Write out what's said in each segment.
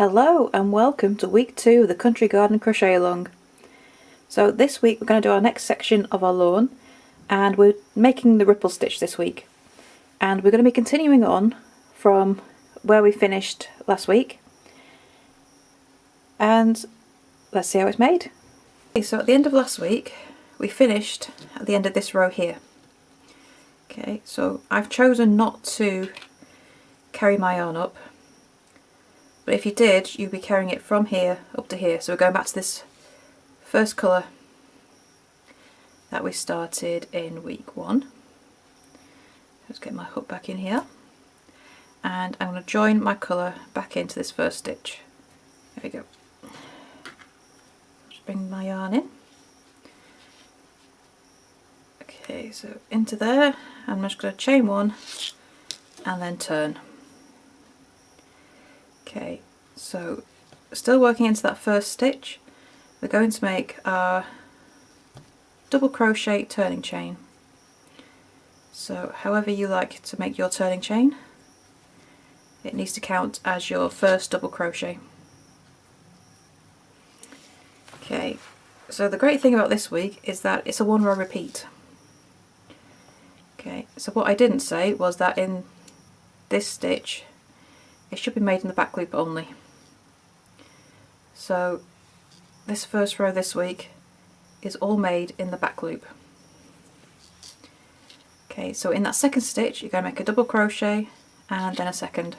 Hello and welcome to week 2 of the Country Garden Crochet Along. So this week we're going to do our next section of our lawn, and we're making the ripple stitch this week. And we're going to be continuing on from where we finished last week. And let's see how it's made. Okay, so at the end of last week we finished at the end of this row here. Okay, so I've chosen not to carry my yarn up. But if you did, you'd be carrying it from here up to here. So we're going back to this first colour that we started in week 1. Let's get my hook back in here. And I'm going to join my colour back into this first stitch. There we go. Just bring my yarn in. Okay, so into there. I'm just going to chain 1 and then turn. Okay, so still working into that first stitch, we're going to make our double crochet turning chain. So however you like to make your turning chain, it needs to count as your first double crochet. Okay, so the great thing about this week is that it's a 1 row repeat. Okay, so what I didn't say was that in this stitch it should be made in the back loop only. So this first row this week is all made in the back loop. Okay, so in that second stitch you're going to make a double crochet and then a second.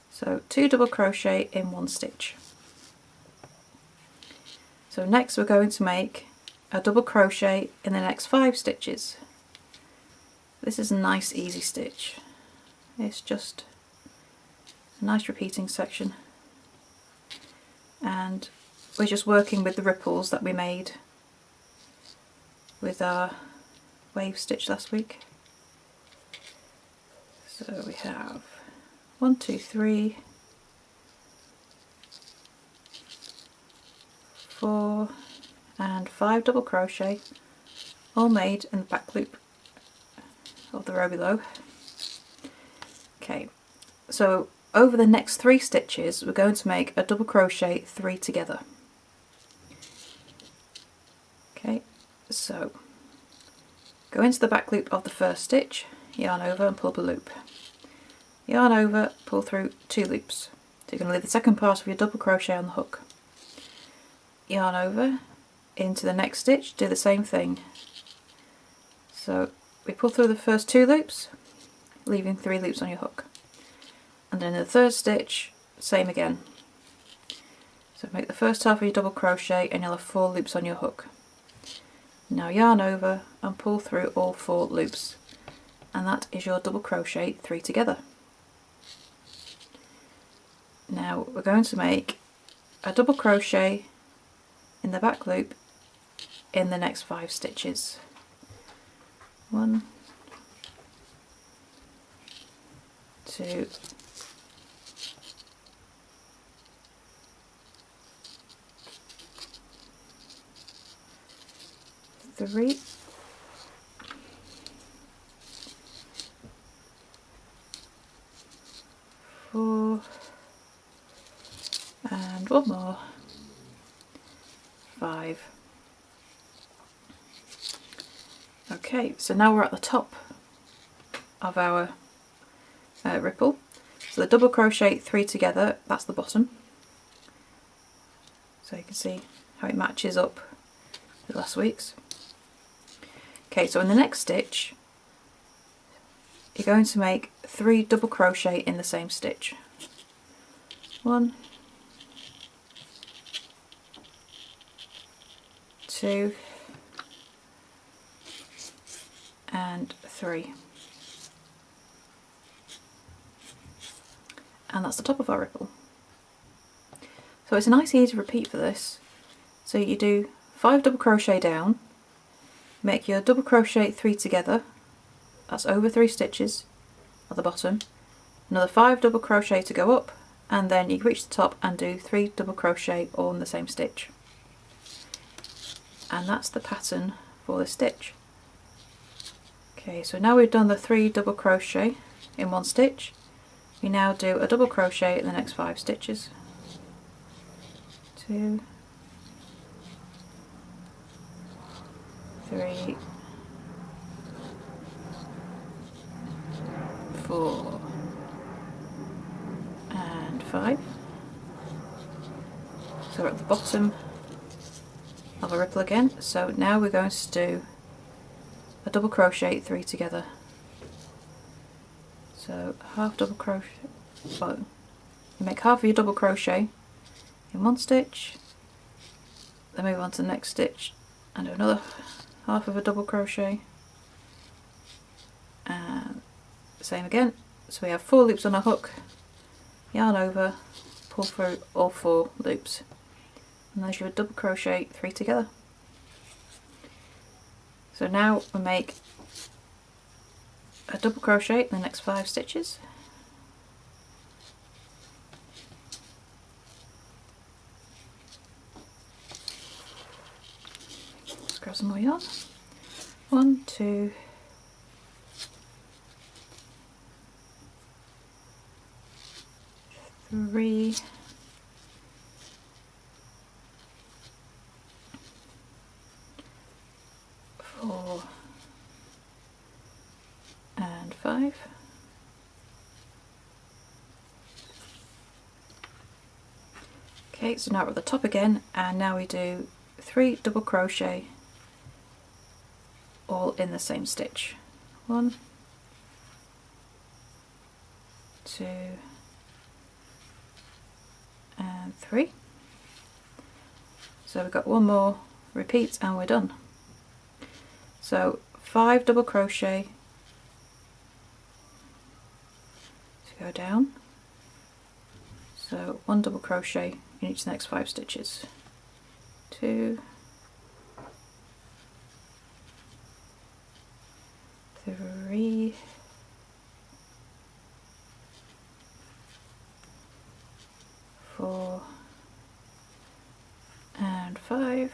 So 2 double crochet in 1 stitch. So next we're going to make a double crochet in the next 5 stitches. This is a nice easy stitch. It's just a nice repeating section, and we're just working with the ripples that we made with our wave stitch last week. So we have 1, 2, 3, 4 and 5 double crochet, all made in the back loop of the row below. Okay, so over the next 3 stitches we're going to make a double crochet 3 together. Okay, so go into the back loop of the first stitch, yarn over and pull up a loop. Yarn over, pull through 2 loops. So you're going to leave the second part of your double crochet on the hook. Yarn over into the next stitch, do the same thing. So we pull through the first 2 loops, leaving 3 loops on your hook. And then in the third stitch, same again. So make the first half of your double crochet and you'll have 4 loops on your hook. Now yarn over and pull through all 4 loops, and that is your double crochet 3 together. Now we're going to make a double crochet in the back loop in the next 5 stitches. 1, 2, 3, 4, and 1 more, 5. Okay, so now we're at the top of our ripple. So the double crochet 3 together, that's the bottom. So you can see how it matches up with last week's. Okay, so in the next stitch you're going to make 3 double crochet in the same stitch. 1, 2 and 3. And that's the top of our ripple. So it's a nice easy repeat for this. So you do 5 double crochet down, make your double crochet 3 together, that's over 3 stitches at the bottom, another 5 double crochet to go up, and then you reach the top and do 3 double crochet all in the same stitch. And that's the pattern for this stitch. Okay, so now we've done the 3 double crochet in 1 stitch, you now do a double crochet in the next 5 stitches. 2, 3, 4 and 5. So we're at the bottom of a ripple again. So now we're going to do a double crochet 3 together. So half double crochet, well, you make half of your double crochet in one stitch, then move on to the next stitch and do another half of a double crochet, and same again. So we have 4 loops on a hook, yarn over, pull through all 4 loops, and there's your double crochet 3 together. So now we make a double crochet in the next 5 stitches. Let's grab some more yarn. 1, 2, 3, 4 and 5. Okay, so now we're at the top again, and now we do 3 double crochet all in the same stitch. 1, 2 and 3. So we've got 1 more repeat and we're done. So 5 double crochet to go down. So 1 double crochet in each of the next 5 stitches. 2, 3, 4 and 5,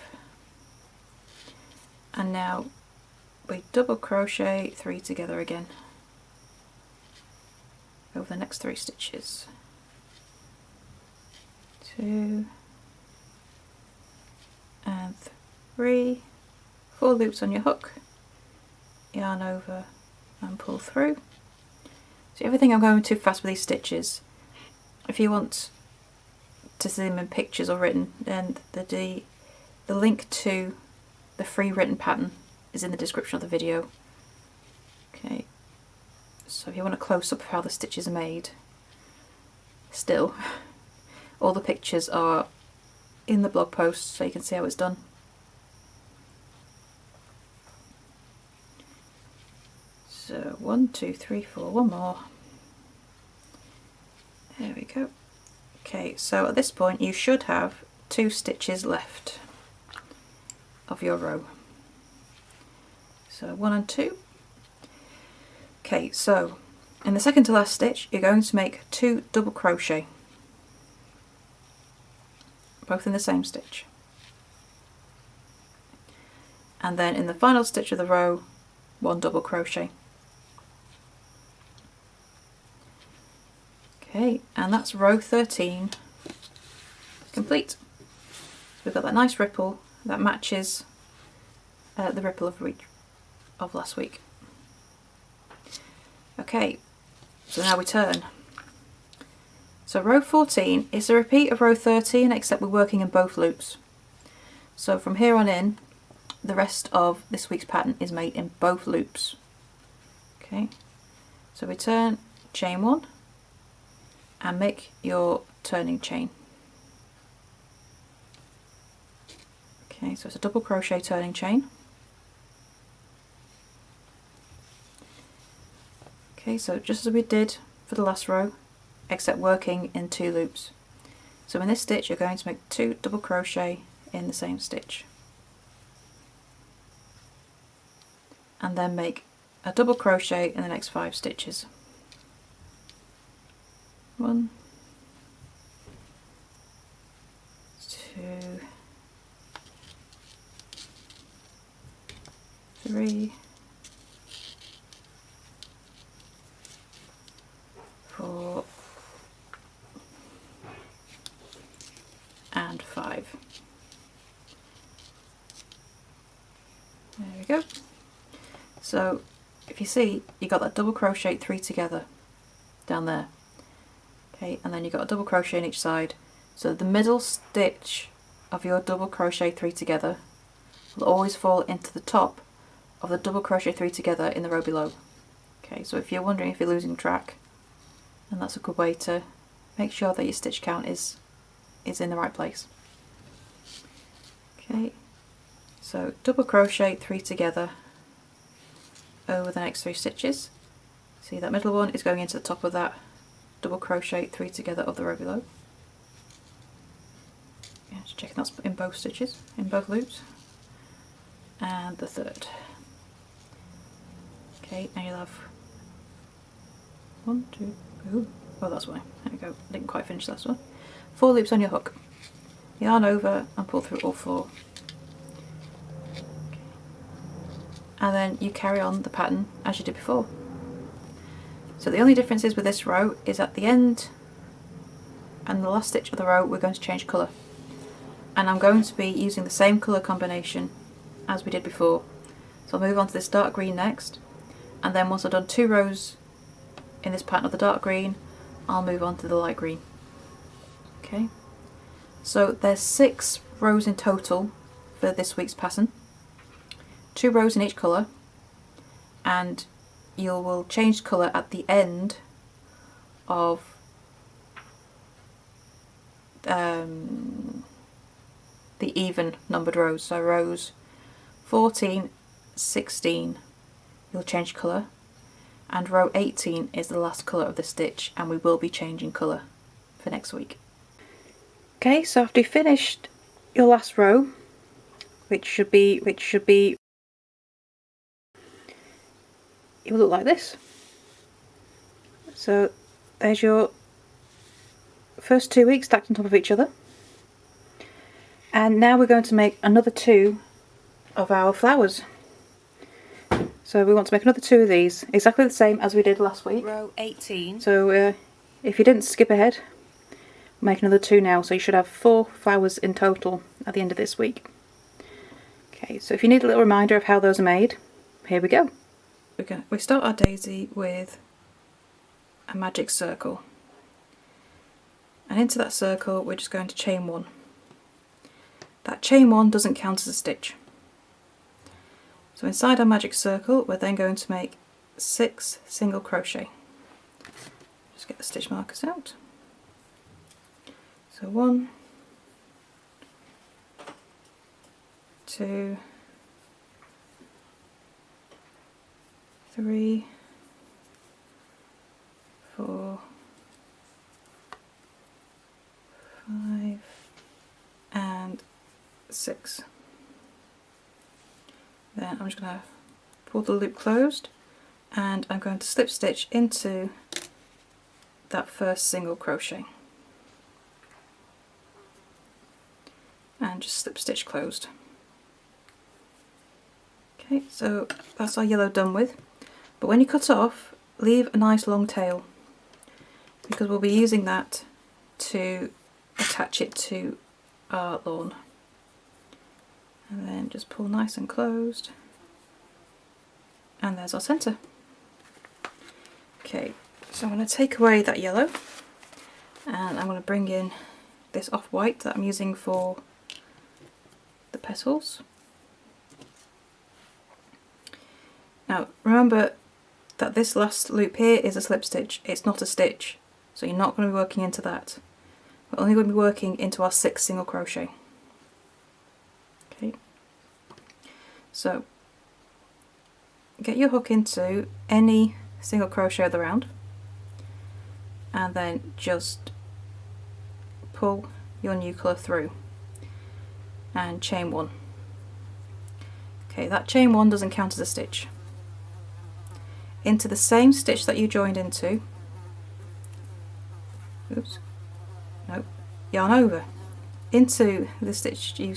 and now we double crochet 3 together again over the next 3 stitches. 2 and 3, 4 loops on your hook, yarn over and pull through. So everything I'm going too fast with these stitches. If you want to see them in pictures or written, then the link to the free written pattern is in the description of the video. Okay, so if you want a close-up of how the stitches are made, still, all the pictures are in the blog post so you can see how it's done. So 1, 2, 3, 4, 1 more. There we go. Okay, so at this point you should have 2 stitches left of your row. So 1 and 2. Okay, so in the second to last stitch you're going to make 2 double crochet, both in the same stitch. And then in the final stitch of the row, 1 double crochet. Okay, and that's row 13 complete. We've got that nice ripple that matches the ripple of last week. Okay, so now we turn. So row 14 is a repeat of row 13, except we're working in both loops. So from here on in, the rest of this week's pattern is made in both loops. Okay, so we turn, chain 1, and make your turning chain. Okay, so it's a double crochet turning chain. Okay, so just as we did for the last row, except working in 2 loops. So in this stitch you're going to make 2 double crochet in the same stitch, and then make a double crochet in the next 5 stitches. 1, 2, 3, 4 go. So if you see, you got that double crochet 3 together down there. Okay, and then you got a double crochet in each side. So the middle stitch of your double crochet 3 together will always fall into the top of the double crochet 3 together in the row below. Okay, so if you're wondering if you're losing track, then that's a good way to make sure that your stitch count is in the right place. Okay, so double crochet 3 together over the next 3 stitches. See, that middle one is going into the top of that double crochet 3 together of the row below. Yeah, just checking that's in both stitches, in both loops. And the third. Okay, now you'll have 1, 2, oh that's why, there we go, didn't quite finish this one. 4 loops on your hook. Yarn over and pull through all 4. Okay. And then you carry on the pattern as you did before. So the only difference is with this row is at the end and the last stitch of the row we're going to change colour. And I'm going to be using the same colour combination as we did before. So I'll move on to this dark green next, and then once I've done 2 rows in this pattern of the dark green, I'll move on to the light green. Okay, so there's 6 rows in total for this week's pattern, 2 rows in each colour, and you will change colour at the end of the even numbered rows. So rows 14, 16 you'll change colour, and row 18 is the last colour of the stitch, and we will be changing colour for next week. Okay, so after you've finished your last row, which should be it will look like this. So there's your first 2 weeks stacked on top of each other, and now we're going to make another 2 of our flowers. So we want to make another 2 of these, exactly the same as we did last week. Row 18. So if you didn't skip ahead, make another 2 now, so you should have 4 flowers in total at the end of this week. Okay, so if you need a little reminder of how those are made, here we go. We start our daisy with a magic circle, and into that circle we're just going to chain 1. That chain 1 doesn't count as a stitch. So inside our magic circle we're then going to make 6 single crochet. Just get the stitch markers out. So 1, 2, 3, 4, 5 and 6. Then I'm just going to pull the loop closed, and I'm going to slip stitch into that first single crochet and just slip stitch closed. Okay, so that's our yellow done with, but when you cut off, leave a nice long tail, because we'll be using that to attach it to our lawn. And then just pull nice and closed, and there's our centre. Okay, so I'm going to take away that yellow, and I'm going to bring in this off-white that I'm using for the petals. Now remember that this last loop here is a slip stitch, it's not a stitch, so you're not going to be working into that. We're only going to be working into our 6 single crochet. Okay, so get your hook into any single crochet of the round, and then just pull your new colour through and chain 1. Okay, that chain 1 doesn't count as a stitch. Into the same stitch that you joined into, oops, nope, yarn over, into the stitch you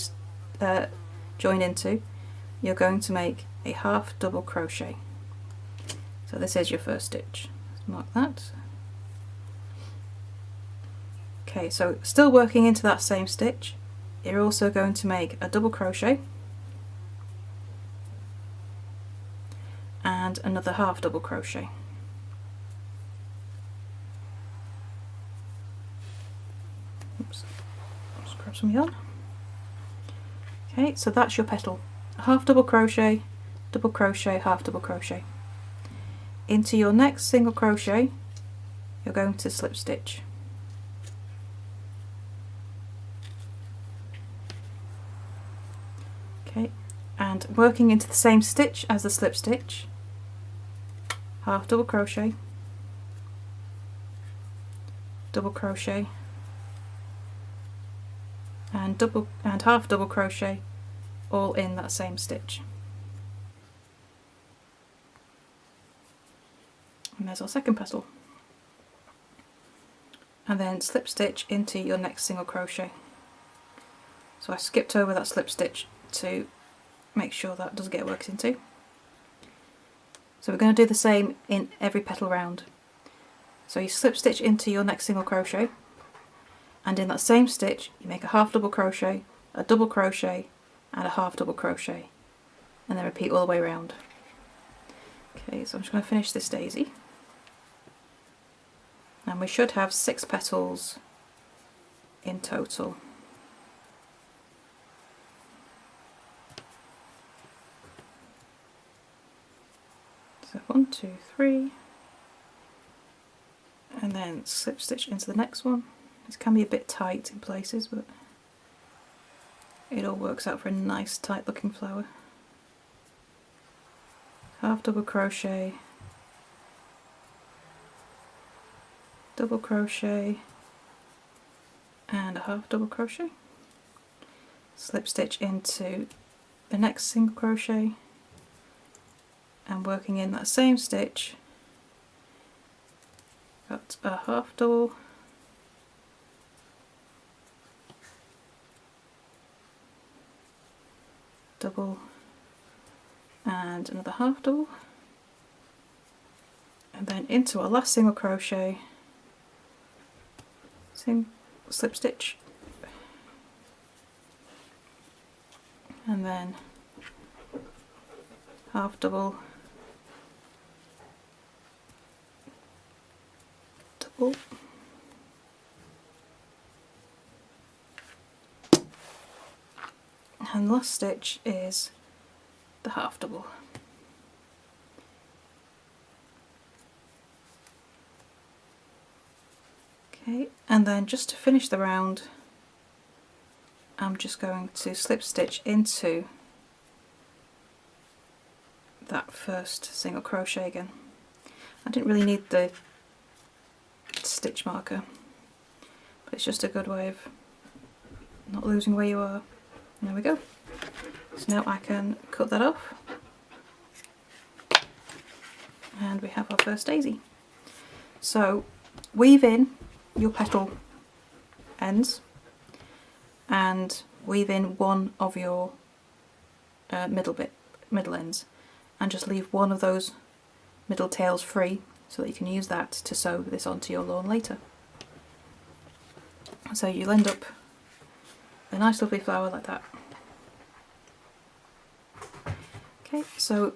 joined into, you're going to make a half double crochet. So this is your first stitch. Let's mark that. Okay, so still working into that same stitch, you're also going to make a double crochet, and another half double crochet. Oops, just grab some yarn. Okay, so that's your petal. Half double crochet, half double crochet. Into your next single crochet, you're going to slip stitch. Okay, and working into the same stitch as the slip stitch, half double crochet, double crochet, and half double crochet, all in that same stitch. And there's our second petal. And then slip stitch into your next single crochet. So I skipped over that slip stitch to make sure that doesn't get worked into. So we're going to do the same in every petal round. So you slip stitch into your next single crochet, and in that same stitch you make a half double crochet, a double crochet and a half double crochet, and then repeat all the way around. Okay, so I'm just going to finish this daisy, and we should have 6 petals in total. So 1, 2, 3, and then slip stitch into the next one. This can be a bit tight in places, but it all works out for a nice tight looking flower. Half double crochet, double crochet and a half double crochet, slip stitch into the next single crochet, and working in that same stitch, got a half double, double and another half double, and then into our last single crochet, slip stitch, and then half double, double, and the last stitch is the half double. Okay, and then just to finish the round, I'm just going to slip stitch into that first single crochet again. I didn't really need the stitch marker, but it's just a good way of not losing where you are. And there we go. So now I can cut that off, and we have our first daisy. So weave in your petal ends and weave in one of your middle ends, and just leave one of those middle tails free so that you can use that to sew this onto your lawn later. So you'll end up with a nice lovely flower like that. Okay, so